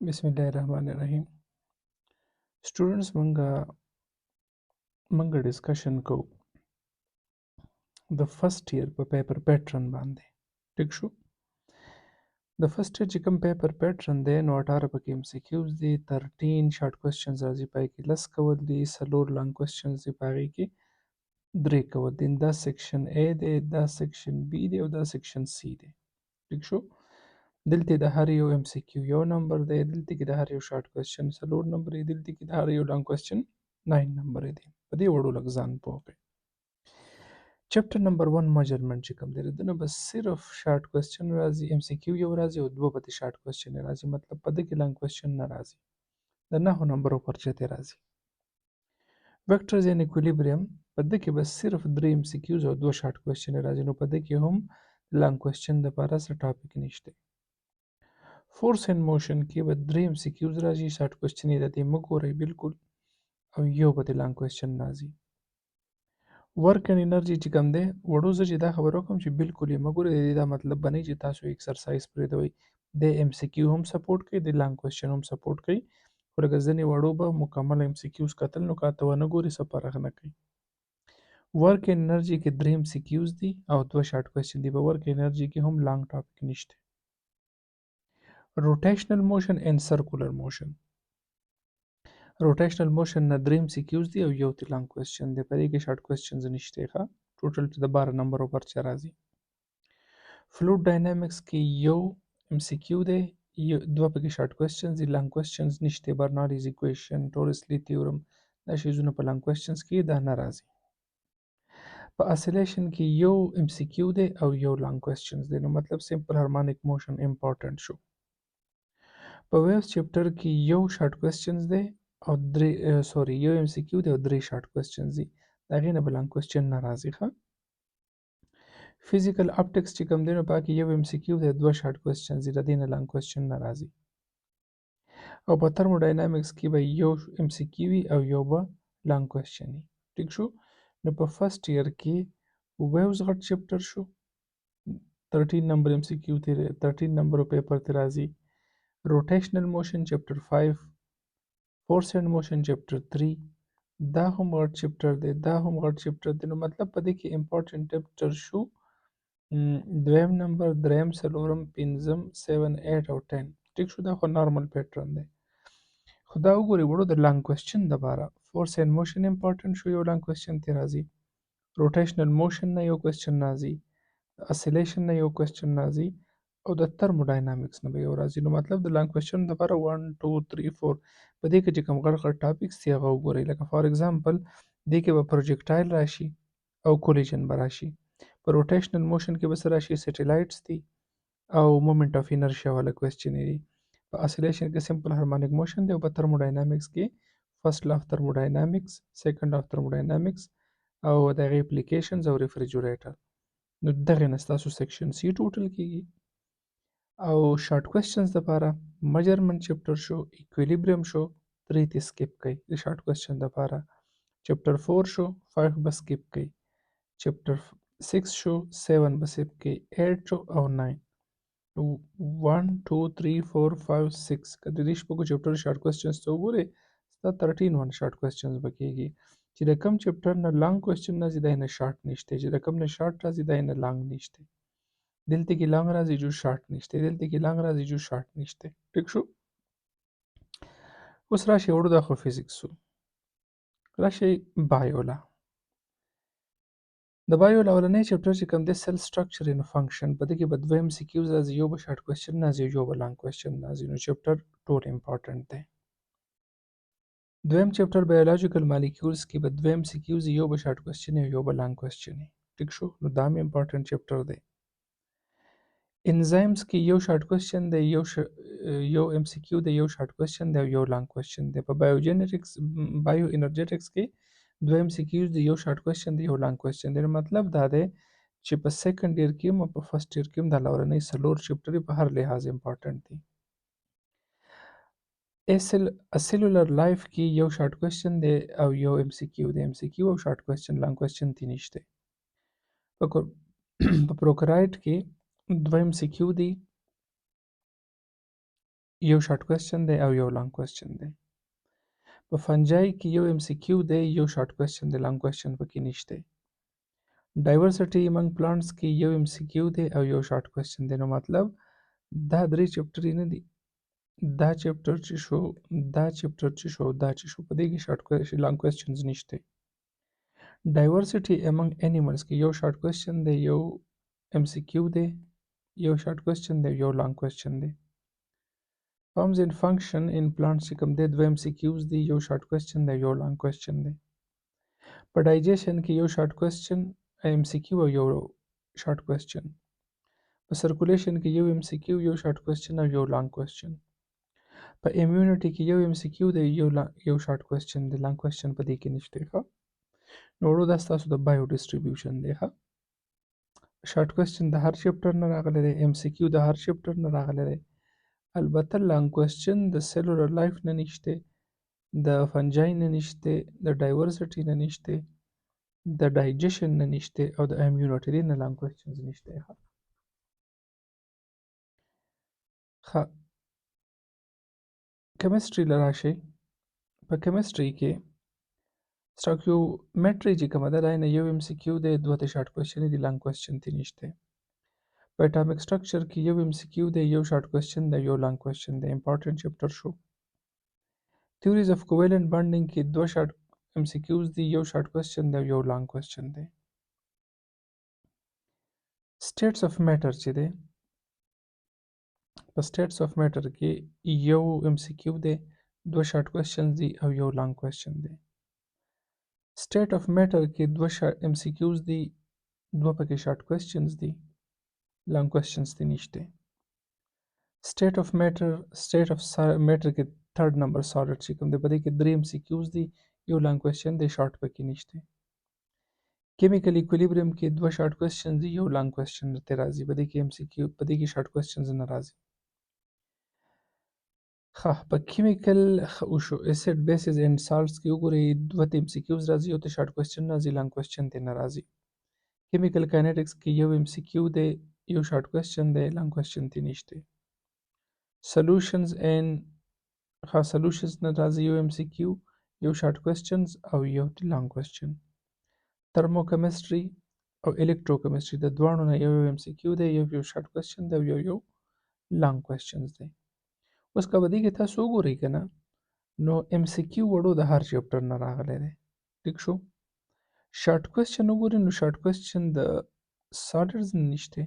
بسم الله الرحمن الرحیم. سټوډنټس مونږ ډسکشن کوو د فرست ایئر په پیپر پیټرن باندې. ټیک شو. د فرست ایئر چې کوم پیپر پیټرن دی نو 18 پکې ایم سی کیوز دي، 13 شارټ کوېسچنز راځي، پای کې 10 کول دي، 4 لانګ کوېسچنز دي، په هغې کې 3 کول دي. دا سیکشن A دی، دا سیکشن B دی او دا سیکشن C دی. ټیک شو. دلته د هر یو ایم سی کیو یو نمبر دی، دلته کې د هر یو شارټ کوېسچن 4 نمبر دی، دلته کې د هر یو لانګ کوېسچن 9 نمبر دی. په دې وړو لږ ځان پوه کړئ. چپټر نمبر 1 میجرمنټ چې کوم دی دنه بس صرف شارټ کوېسچن راځي، ایم سی کیو یو راځي او دوه پکې شارټ کوېسچن راځي، مطلب په دې کې لانګ کوېسچن نه راځي. د 9 نمبرو پرچته راځي. ویکټرز ان ایکویلیبریم په دې کې بس صرف 3 ایم سی کیوز او 2 شارټ کوېسچن راځي، نو په دې کې هم لانګ کوېسچن د لپاره څه ټاپک نشته. فورس ان موشن کې به 3 ایم سی کیوز راځي، شارټ کوېسچن یې د دې مه ګورئ بالکل، او یو به د لانګ کوېسچن راځي. ورک ان انرژي چې کوم دی وړو زه چې دا خبره وکړم چې بالکل یې مه ګورئ، د دې دا مطلب به نه چې تاسو ایکسرسایز پرېږدوئ. د ایم سی کیو هم سپورټ کوي، د لانګ کوېسچن هم سپورټ کوي، خو لکه ځینې وړو به مکمل ایم سی کیوز کتل نو که ته ونه ګورې څه فرق نه کوي. ورک ان انرژي کې 3 ایم سی کیوز دي او 2 شارټ کوېسچن دي. په ورک انرژي کې هم لانګ ټاپک نشته. روټیشنل موشن ان سرکولر موشن، روټیشنل موشن نه 3 ایم سی کیوز دي او یو ته لانګ کوېسچن دی، په دې کې شارټ کوېسچنز نشته ښه. ټوټل د 12 نمبرو پرچه راځي. فلوید ډاینامیکس کې یو ایم سی کیو دی، دوه پکې شارټ کوېسچنز دي، لانګ کوېسچنز نشته. برنالیز ایکویشن، ټورس-لی تیورم، دا شیزونه په لانګ کوېسچنز کې دا نه راځي. په اسیلیشن کې یو ایم سی کیو دی او یو لانګ کوېسچنز دی، نو مطلب سمپل هارمونیک موشن امپورټنټ شو. په ویوز چپټر کې یو شارټ کوېسچنز دی او یو ایم سی کیو دی او 3 شارټ کوېسچنز دي، د هغې نه به لانګ کوېسچن نه راځي ښه. فزیکل اپټکس چې کوم دی نو پکې یو ایم سی کیو دی 2 شارټ کوېسچنز دي، د دې نه لانګ کوېسچن نه راځي. او په ترموډاینامیکس کې به یو ایم سی کیو وي او یو به لانګ کوېسچن وي. ټیک شو. نو په فرست ایئر کې ویوز غټ چپټر شو، 13 نمبر ایم سی کیو ته 13 نمبر پیپر ته راځي. روټیشنل موشن چپټر 5، فورس اینڈ موشن چپټر 3، دا هم غټ چپټر دی، دا هم غټ چپټر دی، نو مطلب په دې کې امپورټنټ چپټر شو دویم نمبر، دریم، څلورم، پنځم، 7، 8 او 10. ټیک شو. دا خو نارمل پیټرن دی. خو دا وګورئ وړو د لانګ کوېسچن دپاره فورس اینډ موشن امپورټنټ شو، یو لانګ کوېسچن ته راځي. روټیشنل موشن نه یو کوېسچن راځي، اسیلیشن نه یو کوېسچن راځي، او د ترموډاینامیکس نه به یو راځي. نو مطلب د لانګ کوېسچن دپاره 1 2 3 4 په دې کې چې کوم غټ غټ ټاپکس دي هغه وګورئ. لکه فار ایگزامپل دې کې به پروجیکټایل راشي او کولیجن به راشي. په روټیشنل موشن کې به څه راشي؟ سیټلایټس دي او مومنټ اف انرشیا والا کوېسچن دي. په اسیلیشن کې سمپل هارمونیک موشن دی، او په ترموډاینامیکس کې فرست لا اف ترموډاینامیکس، سیکنډ اف ترموډاینامیکس او د هغې اپلیکیشنز او ریفریجریټر. نو دغې نه ستاسو سیکشن سی ټوټل کېږي. او شارټ کوېسچنز دپاره میجرمنټ چپټر شو، ایکویلیبریم شو، 3 ته سکیپ کوئ د شارټ کوېسچن دپاره. چپټر 4 شو، 5 به سکیپ کوئ. چپټر 6 شو، 7 به سکیپ کوئ، 8 شو او 9. 1 2 3 4 5 6 که د دې شپږو چپټرو شارټ کوېسچنز ته وګورئ ستا 13 شارټ کوېسچنز به کېږي. چې د کوم چپټر نه لانګ کوېسچن راځي دا یې نه شارټ نشته، چې د کوم نه شارټ راځي دا یې نه لانګ نشته. دلته کې لانګ راځي جو شارټ نشته، دلته کې لانګ راځي جو شارټ نشته. ټیک شو. اوس راشئ وړو دا خو فزیکس شو، راشئ بایولا. د بایو اولنی چپټر چې کوم دی سیل سټرکچر ان فنکشن، په دې کې به 2 ایم سی کیوز راځي، یو به شارټ کوېسچن راځي او یو به لانګ کوېسچن راځي. نو چپټر ټول امپورټنټ دی. دویم چپټر بایولوژیکل مالیکولز کې به 2 ایم سی کیوز یو به شارټ کوېسچن او یو به لانګ کوېسچن. ټیک شو. نو دا هم امپورټنټ چپټر دی. انزایمز کې یو شارټ کوېسچن دی، یو ایم سی کیو دی، یو شارټ کوېسچن دی او یو لانګ کوېسچن دی. په بایو انرجیټکس کې 2 ایم سی کیوز دی، یو شارټ کوېسچن دی، یو لانګ کوېسچن دی. مطلب دا دی چې په سیکنډ ایئر کې هم او په فرست ایئر کې هم دا لورنۍ 4 چپټر په هر لحاظ امپورټنټ دي. سیلولر لایف کې یو شارټ کوېسچن دی او یو ایم سی کیو دی، ایم سی کیو او شارټ کوېسچن، لانګ کوېسچن تی نشته. په پروکرایت کې 2 ایم سی کیو دی یو شارټ کوېسچن دی او یو لانګ کوېسچن دی. په فنجای کې یو MCQ دی، یو شارټ کوېسچن دی، لانګ کوېسچن پکې نشته. ډایورسټي امنګ پلانټس کې یو MCQ دی او یو شارټ کوېسچن دی. نو مطلب دا درې چپټرې نه دي. دا چپټر چې شو، دا چپټر چې شو، دا چې شو، په دې کې شارټ کوېسچن لانګ کوېسچنز نشته. ډایورسټي امنګ انیملز کې یو شارټ کوېسچن دی، یو MCQ دی، یو شارټ کوېسچن دی، یو لانګ کوېسچن دی. Forms and function in plants چې کوم دی دوه MCQs دي، یو شارټ کوېسچن دی، یو لانګ کوېسچن دی. په ډایجیشن کې یو شارټ کوېسچن MCQ او یو شارټ کوېسچن. په سرکولیشن کې یو MCQ، یو شارټ کوېسچن او یو لانګ کوېسچن. په امیونټي کې یو MCQ دی، یو شارټ کوېسچن دی، لانګ کوېسچن په دې کې نشته. ښه، نو وړو دا ستاسو د بایو ډسټریبیوشن دی. ښه، شارټ کوېسچن د هر چپټر نه راغلی دی، MCQ د هر چپټر نه راغلی دی. البته لانګ کوېسچن د سیلولر لایف نه نشته، د فنجای نه نشته، د ډایورسټي نه نشته، د ډایجیشن نه نشته او د امیونټي نه لانګ کوېسچنز نشته. ښه، کیمستري له راشئ. په کیمستري کې سټاکیومټري چې کومه ده، دا نه یو MCQ دی، دوه ته شارټ کوېسچن دي، لانګ کوېسچن تی نشته. په اټامیک سټرکچر کې یو MCQ دی، یو شارټ کوېسچن دی، یو لانګ کوېسچن دی. امپورټنټ چپټر شو. تیوریز اف کوویلنت بانډینګ کې دوه شارټ MCQs دي، یو شارټ کوېسچن دی، یو لانګ کوېسچن دی. سټیټس اف میټر چې دی، په سټیټس اف میټر کې یو MCQ دی، دوه شارټ کوېسچنز دي او یو لانګ کوېسچن دی. سټیټ اف میټر کې دوه MCQs دي، دوه پکې شارټ کوېسچنز دي، لانګ کوېسچنز تی نشته. سټیټ اف میټر کې تھرډ نمبر سالډ چې کوم دی، په دې کې درې MCQs دي، یو لانګ کوېسچن دی، شارټ پکې نشته. کیمیکل ایکویلیبریم کې دوه شارټ کوېسچنز دي، یو لانګ کوېسچن ته راځي، په دې کې MCQ، په دې کې شارټ کوېسچنز نه راځي. ښه، په کیمیکل وشو اسید بیسز اینډ سالټس کې وګورئ، دوه ته MCQs راځي، یو ته شارټ کوېسچن راځي، لانګ کوېسچن ته نه راځي. کیمیکل کاینیټکس کې یو MCQ دی، یو شارټ کوېسچن دی، لانګ کوېسچن ته نشته. سولوشنز اینډ سولوشنز نه راځي، یو MCQ، یو شارټ کوېسچنز او یو لانګ کوېسچن. ترموکیمستري او الکتروکیمستري د دواړو نه یو MCQ دی، یو شارټ کوېسچن دی او یو لانګ کوېسچنز دی. اوس که په دې کې تاسو وګورئ که نه، نو MCQ وړو د هر چپټر نه راغلی دی. ټیک شو. شارټ کوېسچن وګورئ، نو شارټ کوېسچن د سالډز نه نشته،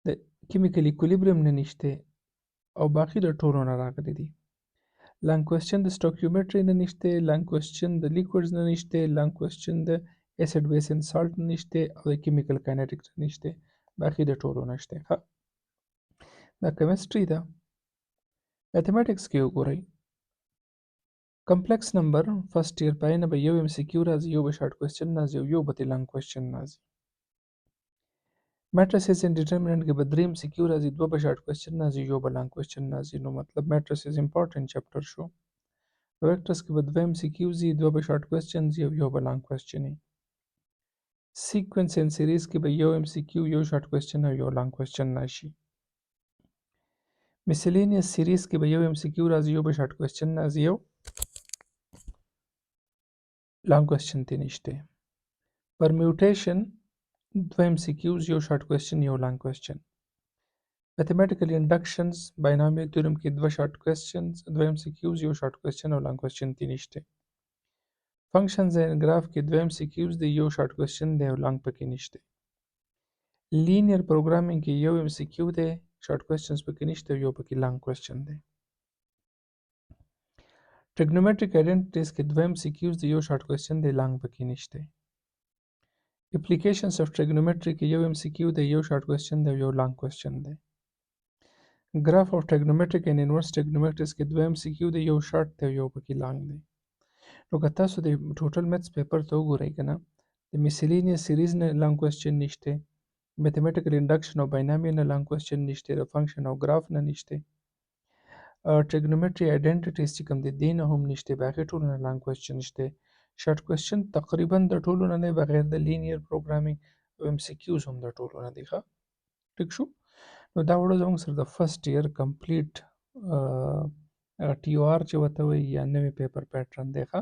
د کیمیکل ایکویلیبریم نه نشته او باقي د ټولو نه راغلی دي. لانګ کوېسچن د سټاکیومټري نه نشته، لانګ کوېسچن د لیکوډز نه نشته، لانګ کوېسچن د اسید بیس اینډ سالټ نه نشته او د کیمیکل کاینیټکس نه نشته، باقي د ټولو نشته. ښه، دا کیمستري ده. میتھمیټکس کې وګورئ، کمپلیکس نمبر فرست ایئر پای نه به یو MCQ راځي، یو به شارټ کوېسچن راځي او یو به ترې لانګ کوېسچن راځي. میټریسز اینډ ډیټرمیننټ کې به درې MCQ راځي، دوه به شارټ کوېسچن راځي، یو به لانګ کوېسچن راځي. نو مطلب میټریسز امپورټنټ چپټر شو. ویکټرز کې به دوه MCQs وي، دوه به شارټ کوېسچنز وي او یو به لانګ کوېسچن وي. سیکوینس اینډ سیریز کې به یو MCQ، یو شارټ کوېسچن او یو لانګ کوېسچن راشي. میسلینیس سیریز کې به یو MCQ راځي، یو به شارټ کوېسچن راځي، یو لانګ کوېسچن تی نشته. پرمیوټیشن دوه MCQs، یو شارټ کوېسچن، یو لانګ کوېسچن. میتھمیټیکل انډکشنز باینامیل تیورم کې دوه شارټ کوېسچنز، دوه MCQs، یو شارټ کوېسچن او لانګ کوېسچن تی نشته. فنکشنز اینډ ګراف کې دوه MCQs دی، یو شارټ کوېسچن دی او لانګ پکې نشته. لینیر پروګرامینګ کې یو MCQ دی، شارټ کوېسچنز پکې نشته، یو پکې لانګ کوېسچن دی. ټریګنومټریک آیډنټیټیز کې دوه MCQs دی، یو شارټ کوېسچن دی، لانګ پکې نشته. اپلیکیشنز اف ټریګنومټری کې یو MCQ دی، یو شارټ کوېسچن دی او یو لانګ کوېسچن دی. ګراف اف ټریګنومټریک اینډ انورس ټریګنومټریز کې دوه MCQ دی، یو شارټ دی او یو پکې لانګ دی. نو که تاسو د ټوټل میتھس پیپر ته وګورئ که نه، د میسلینیس سیریز نه لانګ کوېسچن نشته، میتھمیټیکل انډکشن او باینامیل نه لانګ کوېسچن نشته، د فنکشن او ګراف نه نشته. ټریګنومټری آیډنټیټیز چې کوم دی دې نه هم نشته، باقي ټولو نه لانګ کوېسچن شته. شارټ کوېسچن تقریبا د ټولو نه دی، بغیر د لینیر پروګرامینګ او MCQs هم د ټولو نه دی. ښه، ټیک شو. نو دا وړو زموږ سره د فرست ایئر کمپلیټ ټي او آر چې ورته وایي یا نوی پیپر پیټرن دی ښه.